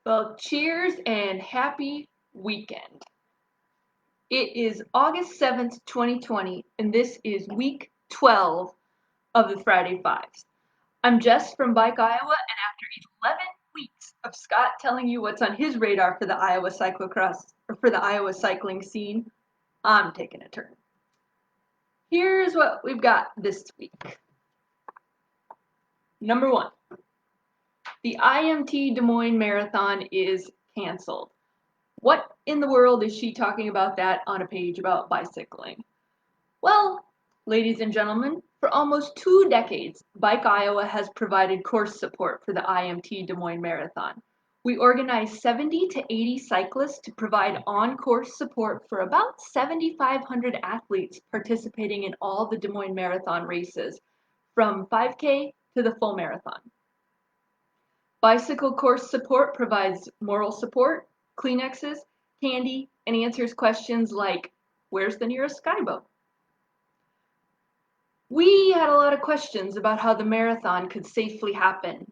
Well, cheers and happy weekend. It is August 7th, 2020, and this is week 12 of the Friday Fives. I'm Jess from Bike, Iowa, and after 11 weeks of Scott telling you what's on his radar for the Iowa cyclocross or for the Iowa cycling scene, I'm taking a turn. Here's what we've got this week. Number one, the IMT Des Moines Marathon is canceled. What in the world is she talking about that on a page about bicycling? Well, ladies and gentlemen, for almost 2 decades, Bike Iowa has provided course support for the IMT Des Moines Marathon. We organize 70 to 80 cyclists to provide on-course support for about 7,500 athletes participating in all the Des Moines Marathon races, from 5K to the full marathon. Bicycle course support provides moral support, kleenexes, candy, and answers questions like, where's the nearest KYBO? We had a lot of questions about how the marathon could safely happen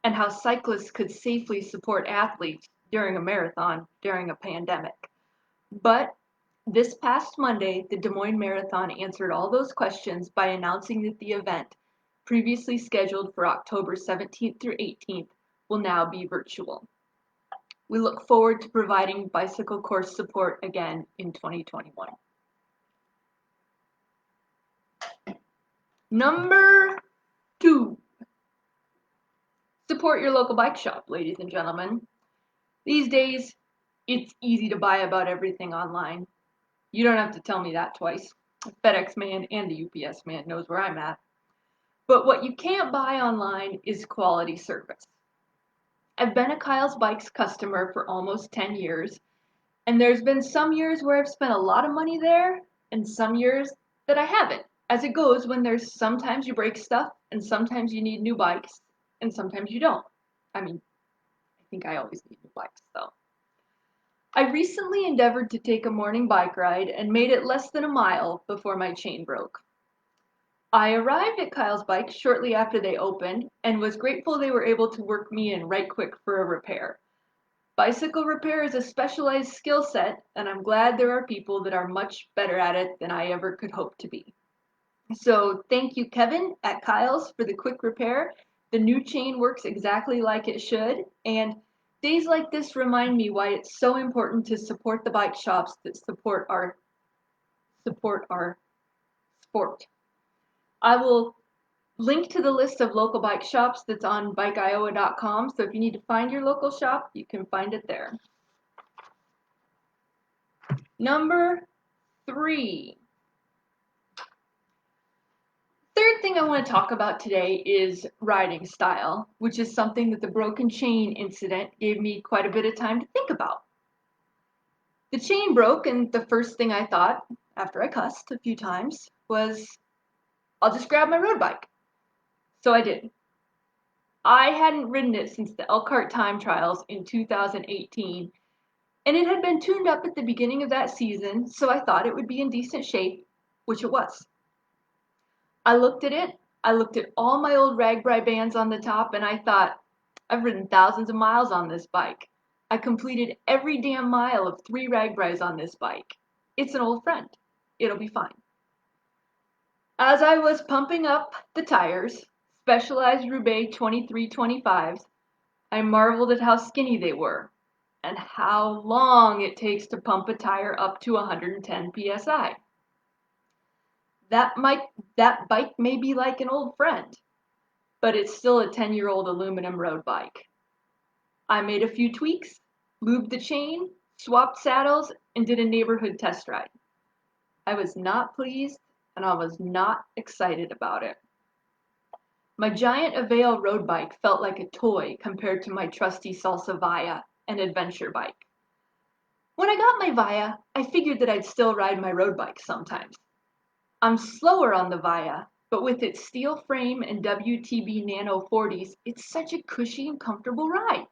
and how cyclists could safely support athletes during a marathon during a pandemic. But this past Monday, the Des Moines Marathon answered all those questions by announcing that the event, previously scheduled for October 17th through 18th, will now be virtual. We look forward to providing bicycle course support again in 2021. Number 2, support your local bike shop, ladies and gentlemen. These days, it's easy to buy about everything online. You don't have to tell me that twice. The FedEx man and the UPS man knows where I'm at. But what you can't buy online is quality service. I've been a Kyle's Bikes customer for almost 10 years, and there's been some years where I've spent a lot of money there, and some years that I haven't. As it goes, when there's sometimes you break stuff, and sometimes you need new bikes, and sometimes you don't. I think I always need new bikes, though. I recently endeavored to take a morning bike ride and made it less than a mile before my chain broke. I arrived at Kyle's Bike shortly after they opened and was grateful they were able to work me in right quick for a repair. Bicycle repair is a specialized skill set, and I'm glad there are people that are much better at it than I ever could hope to be. So thank you, Kevin, at Kyle's for the quick repair. The new chain works exactly like it should, and days like this remind me why it's so important to support the bike shops that support our sport. I will link to the list of local bike shops that's on bikeiowa.com, so if you need to find your local shop, you can find it there. Number 3. Third thing I want to talk about today is riding style, which is something that the broken chain incident gave me quite a bit of time to think about. The chain broke, and the first thing I thought, after I cussed a few times, was, I'll just grab my road bike. So I did. I hadn't ridden it since the Elkhart time trials in 2018, and it had been tuned up at the beginning of that season, so I thought it would be in decent shape, which it was. I looked at it, I looked at all my old RAGBRAI bands on the top, and I thought, I've ridden thousands of miles on this bike. I completed every damn mile of 3 RAGBRAIs on this bike. It's an old friend. It'll be fine. As I was pumping up the tires, Specialized Roubaix 2325s, I marveled at how skinny they were and how long it takes to pump a tire up to 110 psi. That bike may be like an old friend, but it's still a 10-year-old aluminum road bike. I made a few tweaks, lubed the chain, swapped saddles, and did a neighborhood test ride. I was not pleased, and I was not excited about it. My giant Avail road bike felt like a toy compared to my trusty Salsa Via, an adventure bike. When I got my Via, I figured that I'd still ride my road bike sometimes. I'm slower on the Via, but with its steel frame and WTB Nano 40s, it's such a cushy and comfortable ride.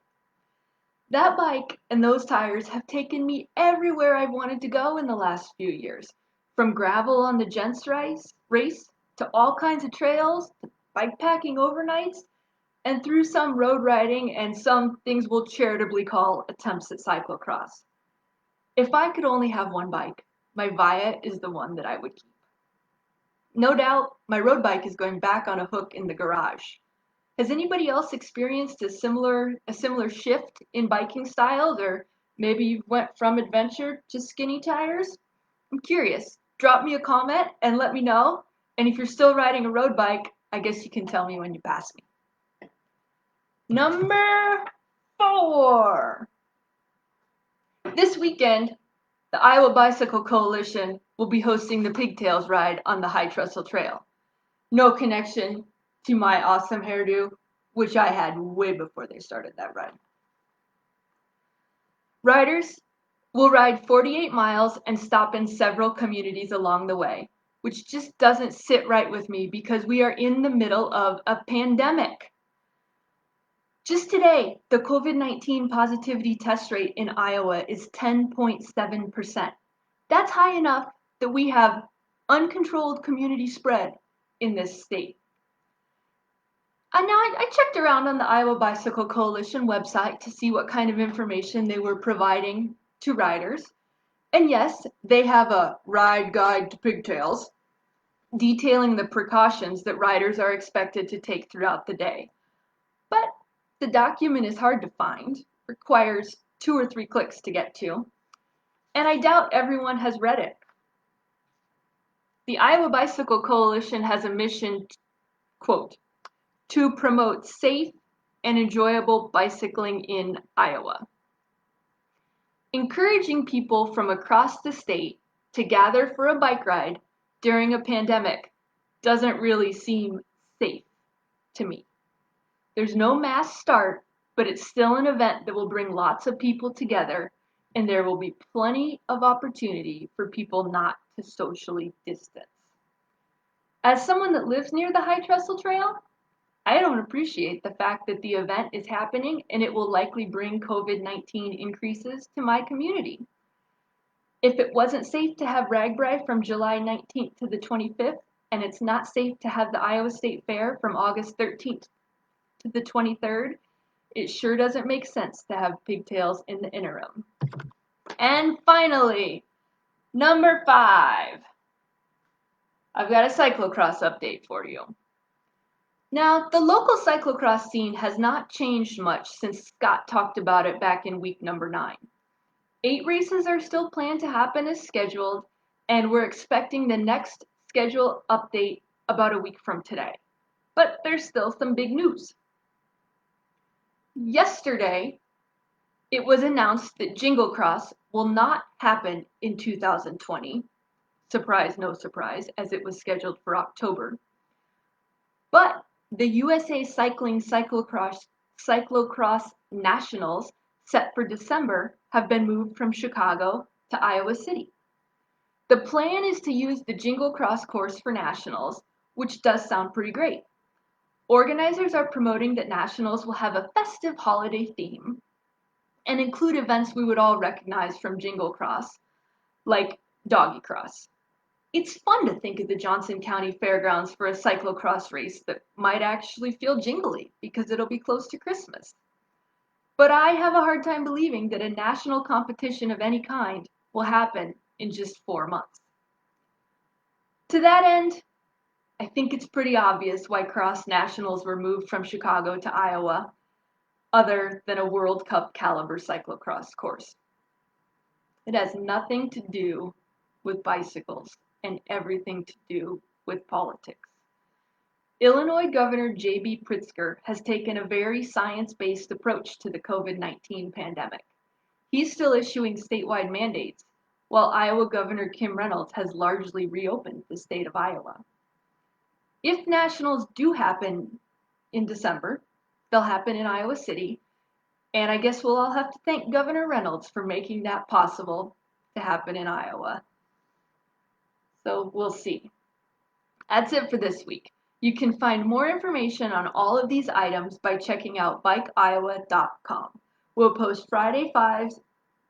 That bike and those tires have taken me everywhere I've wanted to go in the last few years, from gravel on the gents race to all kinds of trails, to bike packing overnights, and through some road riding and some things we'll charitably call attempts at cyclocross. If I could only have one bike, my Via is the one that I would keep. No doubt, my road bike is going back on a hook in the garage. Has anybody else experienced a similar shift in biking styles, or maybe you went from adventure to skinny tires? I'm curious. Drop me a comment and let me know. And if you're still riding a road bike, I guess you can tell me when you pass me. Number 4. This weekend, the Iowa Bicycle Coalition will be hosting the Pigtails ride on the High Trestle Trail. No connection to my awesome hairdo, which I had way before they started that ride. Riders will ride 48 miles and stop in several communities along the way, which just doesn't sit right with me because we are in the middle of a pandemic. Just today, the COVID-19 positivity test rate in Iowa is 10.7%. That's high enough that we have uncontrolled community spread in this state. And now I checked around on the Iowa Bicycle Coalition website to see what kind of information they were providing to riders. And yes, they have a ride guide to Pigtails detailing the precautions that riders are expected to take throughout the day. But the document is hard to find, requires 2 or 3 clicks to get to, and I doubt everyone has read it. The Iowa Bicycle Coalition has a mission, quote, to promote safe and enjoyable bicycling in Iowa. Encouraging people from across the state to gather for a bike ride during a pandemic doesn't really seem safe to me. There's no mass start, but it's still an event that will bring lots of people together, and there will be plenty of opportunity for people not to socially distance. As someone that lives near the High Trestle Trail, I don't appreciate the fact that the event is happening and it will likely bring COVID-19 increases to my community. If it wasn't safe to have RAGBRAI from July 19th to the 25th, and it's not safe to have the Iowa State Fair from August 13th to the 23rd, it sure doesn't make sense to have pigtails in the interim. And finally, number 5. I've got a cyclocross update for you. Now, the local cyclocross scene has not changed much since Scott talked about it back in week number 9. 8 races are still planned to happen as scheduled, and we're expecting the next schedule update about a week from today. But there's still some big news. Yesterday, it was announced that Jingle Cross will not happen in 2020. Surprise, no surprise, as it was scheduled for October. But the USA Cycling Cyclocross Nationals set for December have been moved from Chicago to Iowa City. The plan is to use the Jingle Cross course for Nationals, which does sound pretty great. Organizers are promoting that Nationals will have a festive holiday theme and include events we would all recognize from Jingle Cross, like Doggy Cross. It's fun to think of the Johnson County Fairgrounds for a cyclocross race that might actually feel jingly because it'll be close to Christmas. But I have a hard time believing that a national competition of any kind will happen in just 4 months. To that end, I think it's pretty obvious why Cross Nationals were moved from Chicago to Iowa, other than a World Cup caliber cyclocross course. It has nothing to do with bicycles and everything to do with politics. Illinois Governor J.B. Pritzker has taken a very science-based approach to the COVID-19 pandemic. He's still issuing statewide mandates, while Iowa Governor Kim Reynolds has largely reopened the state of Iowa. If nationals do happen in December, they'll happen in Iowa City, and I guess we'll all have to thank Governor Reynolds for making that possible to happen in Iowa. So we'll see. That's it for this week. You can find more information on all of these items by checking out bikeiowa.com. We'll post Friday Fives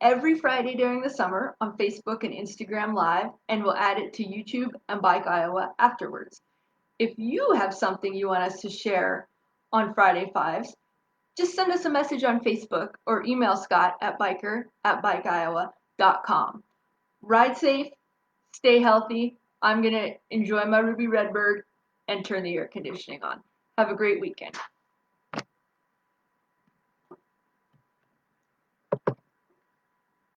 every Friday during the summer on Facebook and Instagram Live, and we'll add it to YouTube and Bike Iowa afterwards. If you have something you want us to share on Friday fives, just send us a message on Facebook or email Scott at biker@bikeiowa.com. Ride safe, stay healthy. I'm going to enjoy my Ruby Redbird and turn the air conditioning on. Have a great weekend.